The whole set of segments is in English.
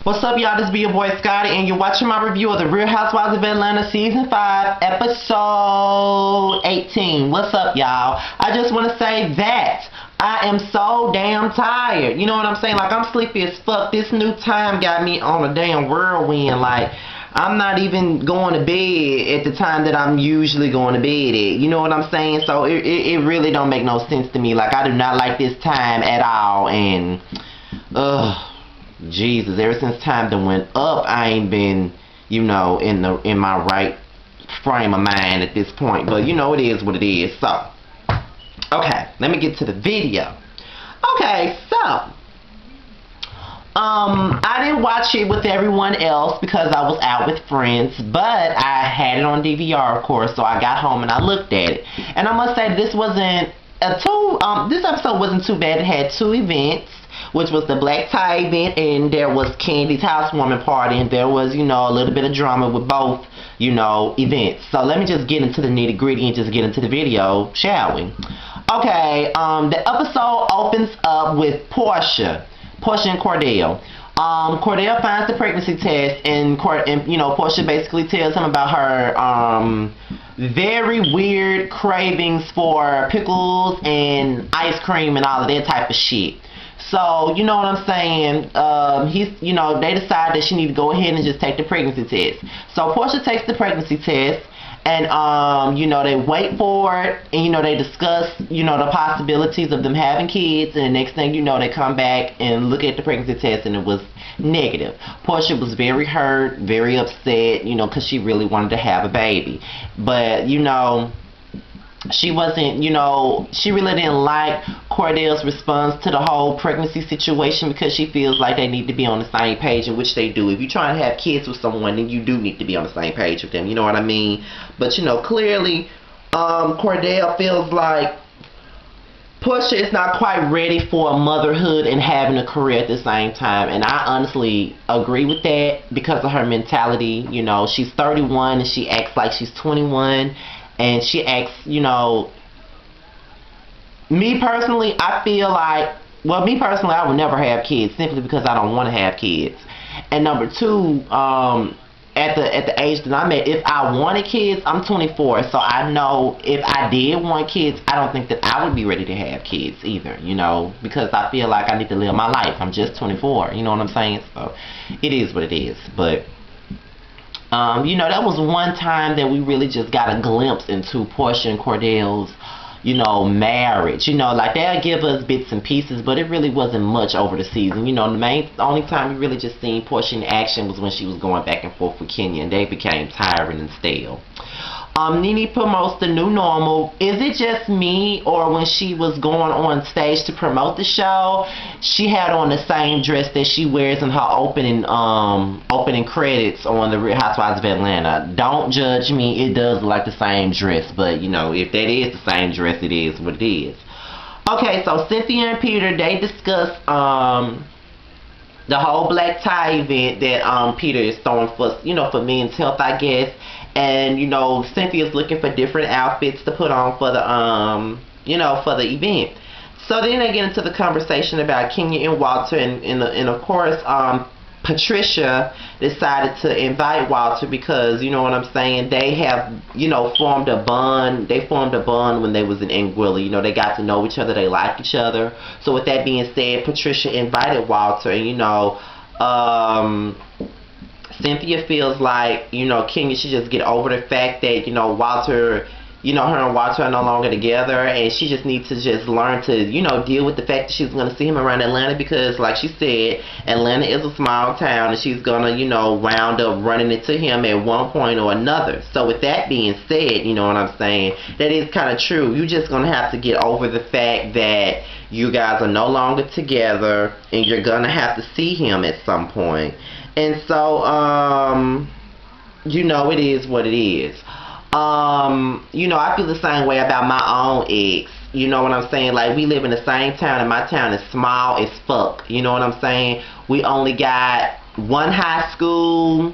What's up, y'all? This be your boy Scotty, and you're watching my review of the Real Housewives of Atlanta Season 5, Episode 18. What's up, y'all? I just want to say that I am so damn tired. You know what I'm saying? Like, I'm sleepy as fuck. This new time got me on a damn whirlwind. Like, I'm not even going to bed at the time that I'm usually going to bed at. You know what I'm saying? So, it really don't make no sense to me. Like, I do not like this time at all, and, Jesus, ever since time that went up, I ain't been, you know, in my right frame of mind at this point. But you know, it is what it is. So, okay, let me get to the video. Okay, so, I didn't watch it with everyone else because I was out with friends, but I had it on DVR, of course. So I got home and I looked at it, and I must say this wasn't this episode wasn't too bad. It had two events, which was the black tie event, and there was Kandi's housewarming party, and there was, you know, a little bit of drama with both, you know, events. So let me just get into the nitty gritty and just get into the video, shall we? Okay, the episode opens up with Porsha and Cordell. Cordell finds the pregnancy test, and you know, Porsha basically tells him about her very weird cravings for pickles and ice cream and all of that type of shit. So, you know what I'm saying, you know, they decide that she need to go ahead and just take the pregnancy test. So Porsha takes the pregnancy test, and, you know, they wait for it, and, you know, they discuss, you know, the possibilities of them having kids, and the next thing you know, they come back and look at the pregnancy test, and it was negative. Porsha was very hurt, very upset, you know, because she really wanted to have a baby. But, you know, she wasn't, you know, she really didn't like Cordell's response to the whole pregnancy situation, because she feels like they need to be on the same page, in which they do. If you're trying to have kids with someone, then you do need to be on the same page with them, you know what I mean? But, you know, clearly, Cordell feels like Porsha is not quite ready for motherhood and having a career at the same time, and I honestly agree with that because of her mentality. You know, she's 31 and she acts like she's 21. And she acts, you know, me personally, I feel like, well, me personally, I would never have kids simply because I don't want to have kids. And number two, at the age that I'm at, if I wanted kids, I'm 24, so I know if I did want kids, I don't think that I would be ready to have kids either, you know, because I feel like I need to live my life. I'm just 24, you know what I'm saying? So it is what it is. But you know, that was one time that we really just got a glimpse into Porsha and Cordell's, you know, marriage. You know, like, they'll give us bits and pieces, but it really wasn't much over the season. You know, the only time we really just seen Porsha in action was when she was going back and forth with Kenya, and they became tiring and stale. Nene promotes the new normal. Is it just me, or when she was going on stage to promote the show, she had on the same dress that she wears in her opening credits on the Real Housewives of Atlanta? Don't judge me. It does look like the same dress, but, you know, if that is the same dress, it is what it is. Okay, so Cynthia and Peter, they discuss the whole black tie event that Peter is throwing for, you know, for men's health, I guess. And, you know, Cynthia's looking for different outfits to put on for the, you know, for the event. So then they get into the conversation about Kenya and Walter, and of course, Patricia decided to invite Walter because, you know what I'm saying, they have, you know, formed a bond. They formed a bond when they was in Anguilla. You know, they got to know each other. They like each other. So with that being said, Patricia invited Walter, and, you know, Cynthia feels like, you know, Kenya should just get over the fact that, you know, Walter, you know, her and Walter are no longer together, and she just needs to just learn to, you know, deal with the fact that she's going to see him around Atlanta, because, like she said, Atlanta is a small town, and she's going to, you know, wound up running into him at one point or another. So with that being said, you know what I'm saying, that is kind of true. You're just going to have to get over the fact that you guys are no longer together, and you're going to have to see him at some point. And so, you know, it is what it is. You know, I feel the same way about my own ex. You know what I'm saying? Like, we live in the same town, and my town is small as fuck. You know what I'm saying? We only got one high school,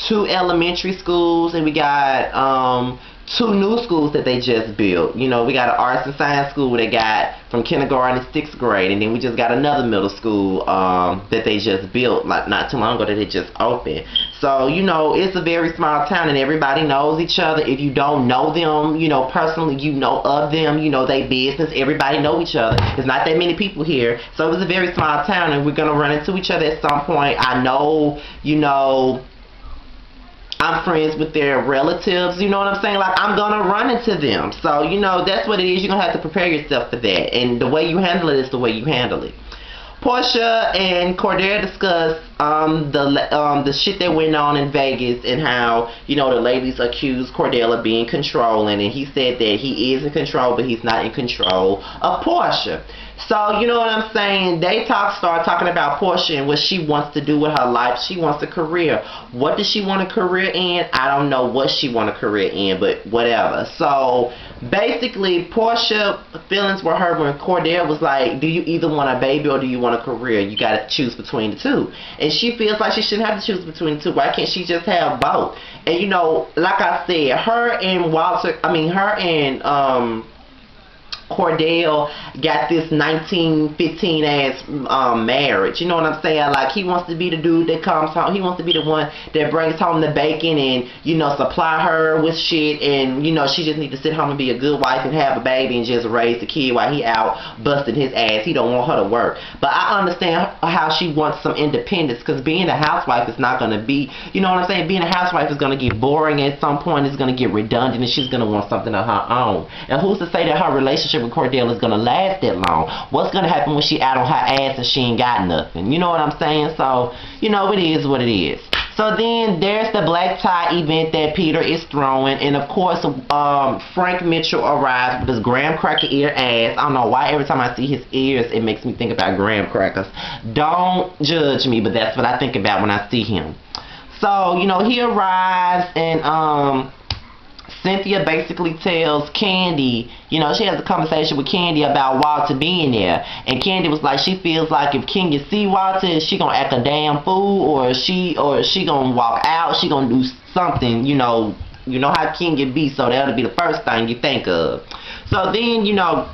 2 elementary schools, and we got two new schools that they just built. You know, we got an arts and science school they got from kindergarten to 6th grade, and then we just got another middle school that they just built like not too long ago that they just opened. So, you know, it's a very small town and everybody knows each other. If you don't know them, you know, personally, you know of them, you know they business, everybody know each other. There's not that many people here. So it's a very small town and we're going to run into each other at some point. I know, you know, I'm friends with their relatives, you know what I'm saying? Like, I'm going to run into them. So, you know, that's what it is. You're going to have to prepare yourself for that. And the way you handle it is the way you handle it. Porsha and Cordell discussed the shit that went on in Vegas and how, you know, the ladies accused Cordell of being controlling, and he said that he is in control, but he's not in control of Porsha. So, you know what I'm saying? They start talking about Porsha and what she wants to do with her life. She wants a career. What does she want a career in? I don't know what she wants a career in, but whatever. So, basically, Porsha feelings were hurt when Cordell was like, do you either want a baby or do you want a career? You got to choose between the two. And she feels like she shouldn't have to choose between the two. Why can't she just have both? And, you know, like I said, her and Cordell got this 1915 ass marriage. You know what I'm saying? Like, he wants to be the dude that comes home. He wants to be the one that brings home the bacon and, you know, supply her with shit. And, you know, she just need to sit home and be a good wife and have a baby and just raise the kid while he out busting his ass. He don't want her to work. But I understand how she wants some independence, because being a housewife is not going to be, you know what I'm saying? Being a housewife is going to get boring at some point. It's going to get redundant, and she's going to want something of her own. And who's to say that her relationship with Cordell is gonna last that long? What's gonna happen when she out on her ass and she ain't got nothing? You know what I'm saying? So, you know, it is what it is. So then there's the black tie event that Peter is throwing, and of course Frank Mitchell arrives with his graham cracker ear ass. I don't know why every time I see his ears it makes me think about graham crackers. Don't judge me, but that's what I think about when I see him. So, you know, he arrives and Cynthia basically tells Kandi, you know, she has a conversation with Kandi about Walter being there. And Kandi was like, she feels like if Kenya see Walter, is she gonna act a damn fool, or is she gonna walk out, she gonna do something, you know how Kenya be, so that'll be the first thing you think of. So then, you know,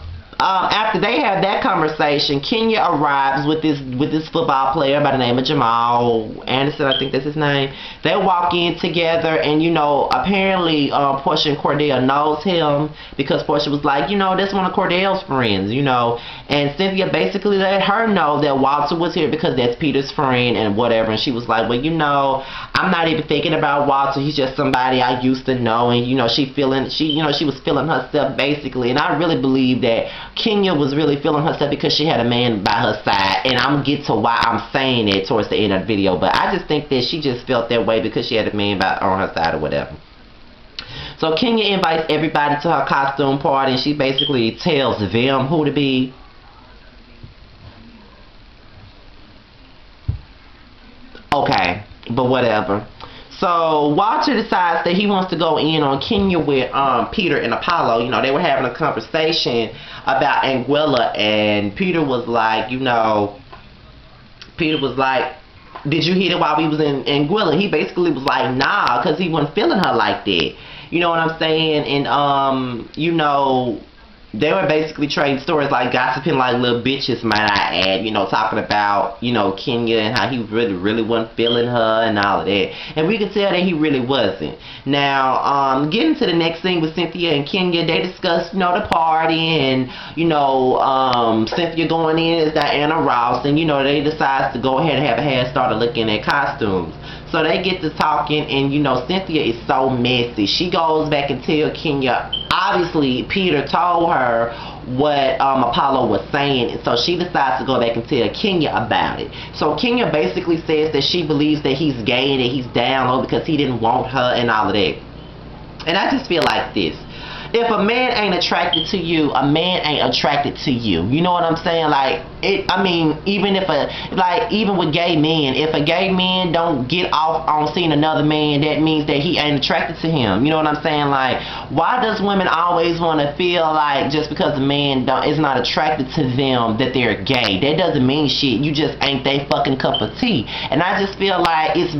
after they have that conversation, Kenya arrives with this football player by the name of Jamal Anderson, I think that's his name. They walk in together, and, you know, apparently Porsha and Cordell knows him, because Porsha was like, you know, that's one of Cordell's friends, you know. And Cynthia basically let her know that Walter was here because that's Peter's friend and whatever. And she was like, well, you know, I'm not even thinking about Walter. He's just somebody I used to know. And, you know, she was feeling herself basically. And I really believe that Kenya was really feeling herself because she had a man by her side. And I'm going to get to why I'm saying it towards the end of the video. But I just think that she just felt that way because she had a man on her side or whatever. So Kenya invites everybody to her costume party, and she basically tells them who to be. Okay, but whatever. So Walter decides that he wants to go in on Kenya with Peter and Apollo. You know, they were having a conversation about Anguilla, and Peter was like, you know, did you hit it while we was in Anguilla? He basically was like, nah, because he wasn't feeling her like that. You know what I'm saying? And, you know, they were basically trading stories, like gossiping like little bitches, might I add, you know, talking about, you know, Kenya and how he really wasn't feeling her and all of that. And we could tell that he really wasn't. Now, getting to the next thing with Cynthia and Kenya, they discussed, you know, the party, and, you know, Cynthia going in as Diana Ross, and, you know, they decide to go ahead and have a head start looking at costumes. So they get to talking, and, you know, Cynthia is so messy. She goes back and tells Kenya, obviously Peter told her what Apollo was saying, and so she decides to go back and tell Kenya about it. So Kenya basically says that she believes that he's gay and that he's down low because he didn't want her and all of that. And I just feel like this. If a man ain't attracted to you, a man ain't attracted to you. You know what I'm saying? Like, even if even with gay men, if a gay man don't get off on seeing another man, that means that he ain't attracted to him. You know what I'm saying? Like, why does women always want to feel like just because a man is not attracted to them that they're gay? That doesn't mean shit. You just ain't they fucking cup of tea. And I just feel like it's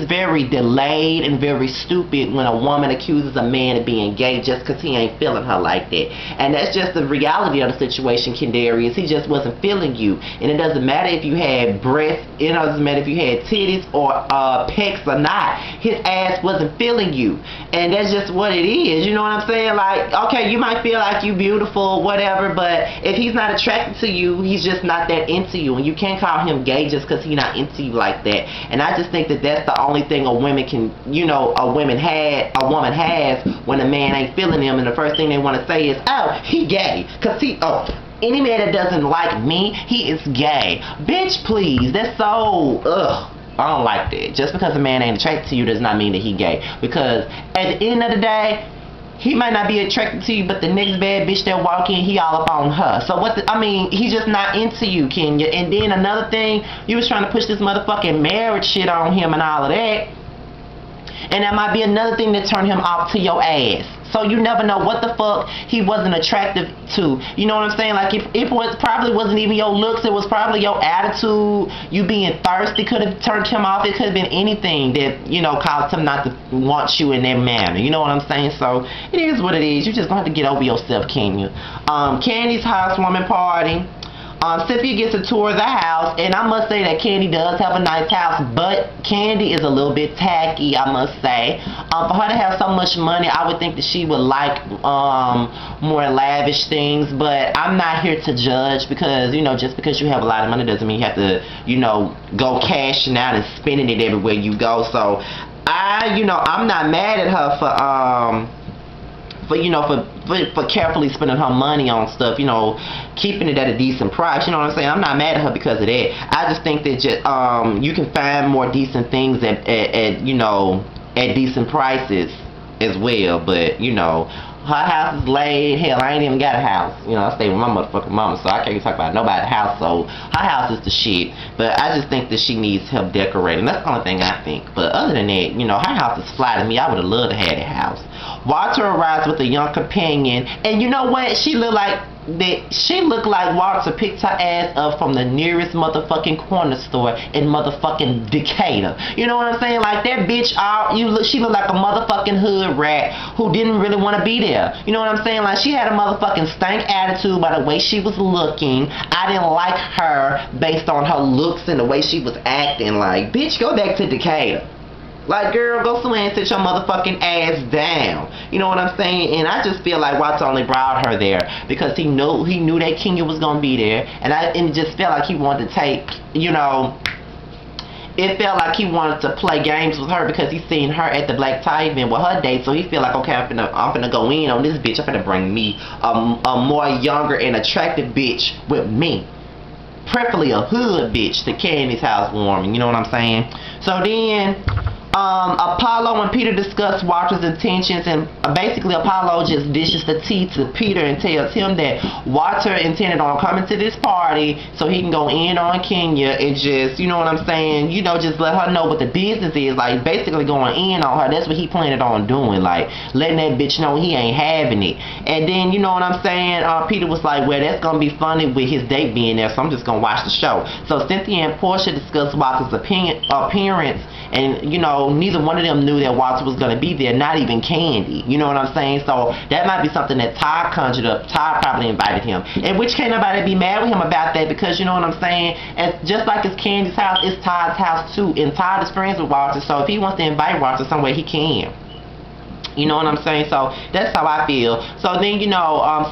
very delayed and very stupid when a woman accuses a man of being gay just because he ain't feeling her like that. And that's just the reality of the situation, Kendarius. He just wasn't feeling you. And it doesn't matter if you had breasts, it doesn't matter if you had titties or pecs or not. His ass wasn't feeling you. And that's just what it is. You know what I'm saying? Like, okay, you might feel like you beautiful, whatever, but if he's not attracted to you, he's just not that into you. And you can't call him gay just because he's not into you like that. And I just think that that's the only thing a woman has when a man ain't feeling them, and the first thing they want to say is, oh, he gay. Because any man that doesn't like me, he is gay. Bitch, please. That's so, ugh. I don't like that. Just because a man ain't attracted to you does not mean that he gay. Because at the end of the day, he might not be attracted to you, but the next bad bitch that walk in, he all up on her. So he's just not into you, Kenya. And then another thing, you was trying to push this motherfucking marriage shit on him and all of that. And that might be another thing that turned him off to your ass. So you never know what the fuck he wasn't attractive to. You know what I'm saying? Like, if it probably wasn't even your looks, it was probably your attitude. You being thirsty could have turned him off. It could have been anything that, caused him not to want you in that manner. You know what I'm saying? So it is what it is. You just gonna have to get over yourself, Kenya. Kandi's housewarming party. Cynthia gets a tour of the house, and I must say that Kandi does have a nice house, but Kandi is a little bit tacky, I must say. For her to have so much money, I would think that she would like more lavish things, but I'm not here to judge because, just because you have a lot of money doesn't mean you have to, go cashing out and spending it everywhere you go. So, I'm not mad at her for carefully spending her money on stuff, keeping it at a decent price. You know what I'm saying? I'm not mad at her because of that. I just think that you can find more decent things at decent prices as well. But her house is laid. Hell, I ain't even got a house. I stay with my motherfucking mama, so I can't even talk about nobody's house. So her house is the shit. But I just think that she needs help decorating. That's the only thing I think. But other than that, her house is fly to me. I would have loved to have that house. Walter arrives with a young companion, and you know what? She looked like Walter picked her ass up from the nearest motherfucking corner store in motherfucking Decatur. You know what I'm saying? Like, that bitch, she looked like a motherfucking hood rat who didn't really want to be there. You know what I'm saying? Like, she had a motherfucking stank attitude by the way she was looking. I didn't like her based on her looks and the way she was acting. Like, bitch, go back to Decatur. Like, girl, go somewhere and sit your motherfucking ass down. You know what I'm saying? And I just feel like Walter only brought her there because he knew that Kenya was gonna be there, and it just felt like he wanted to take, it felt like he wanted to play games with her because he seen her at the black tie event with her date, so he feel like, okay, I'm finna go in on this bitch. I'm finna bring me a more younger and attractive bitch with me. Preferably a hood bitch to Kandi's housewarming. You know what I'm saying? So then Apollo and Peter discuss Walter's intentions, and basically Apollo just dishes the tea to Peter and tells him that Walter intended on coming to this party so he can go in on Kenya and just, you know what I'm saying, just let her know what the business is, like basically going in on her. That's what he planned on doing, like letting that bitch know he ain't having it. And then, you know what I'm saying, Peter was like, well, that's gonna be funny with his date being there, so I'm just gonna watch the show. So Cynthia and Porsha discuss Walter's appearance, and neither one of them knew that Walter was going to be there, not even Kandi. You know what I'm saying? So that might be something that Todd conjured up. Todd probably invited him. In which can't nobody be mad with him about that, because you know what I'm saying? And just like it's Kandi's house, it's Todd's house too. And Todd is friends with Walter, so if he wants to invite Walter somewhere, he can. You know what I'm saying? So that's how I feel. So then,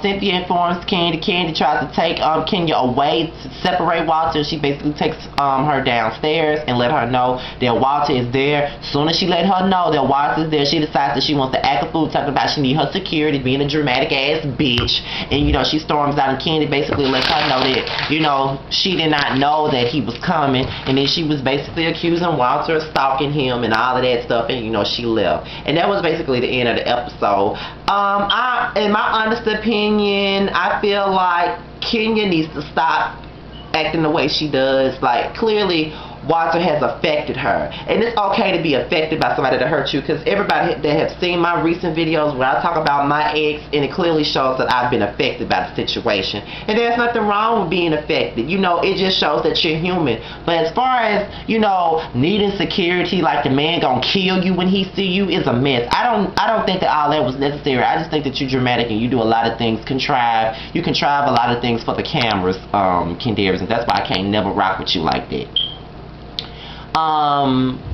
Cynthia informs Kandi. Kandi tries to take Kenya away to separate Walter. She basically takes her downstairs and let her know that Walter is there. As soon as she let her know that Walter is there, she decides that she wants to act a fool, talking about she need her security, being a dramatic ass bitch. And she storms out, and Kandi basically lets her know that she did not know that he was coming, and then she was basically accusing Walter of stalking him and all of that stuff, and she left. And that was basically the end of the episode. In my honest opinion, I feel like Kenya needs to stop acting the way she does. Like, clearly Walter has affected her, and it's okay to be affected by somebody that hurt you, because everybody that have seen my recent videos where I talk about my ex, and it clearly shows that I've been affected by the situation, and there's nothing wrong with being affected. You know, it just shows that you're human. But as far as, you know, needing security, like the man gonna kill you when he see you, is a mess. I don't think that all that was necessary. I just think that you're dramatic and you do a lot of things contrived. You contrive a lot of things for the cameras, Kandi, and that's why I can't never rock with you like that.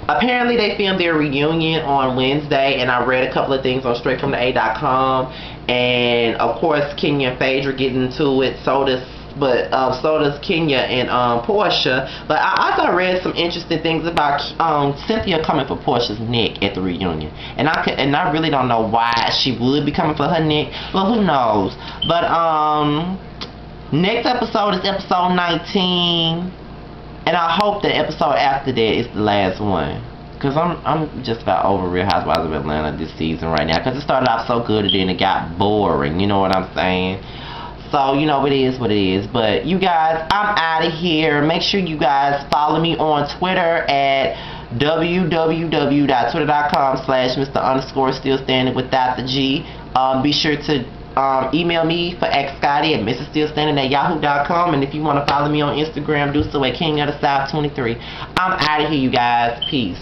Apparently they filmed their reunion on Wednesday, and I read a couple of things on straightfromtheA.com, and of course Kenya and Phaedra get into it, so does Kenya and Porsha. But I also read some interesting things about Cynthia coming for Porsha's neck at the reunion, and I really don't know why she would be coming for her neck, but who knows. But next episode is episode 19. And I hope the episode after that is the last one, because I'm just about over Real Housewives of Atlanta this season right now, because it started off so good and then it got boring, you know what I'm saying? So, you know, it is what it is. But you guys, I'm out of here. Make sure you guys follow me on Twitter at www.twitter.com/Mr_Stillstanding without the G. Be sure to email me for Scotty at MrStillStanding@yahoo.com, and if you want to follow me on Instagram, do so at King of the South 23. I'm out of here, you guys. Peace.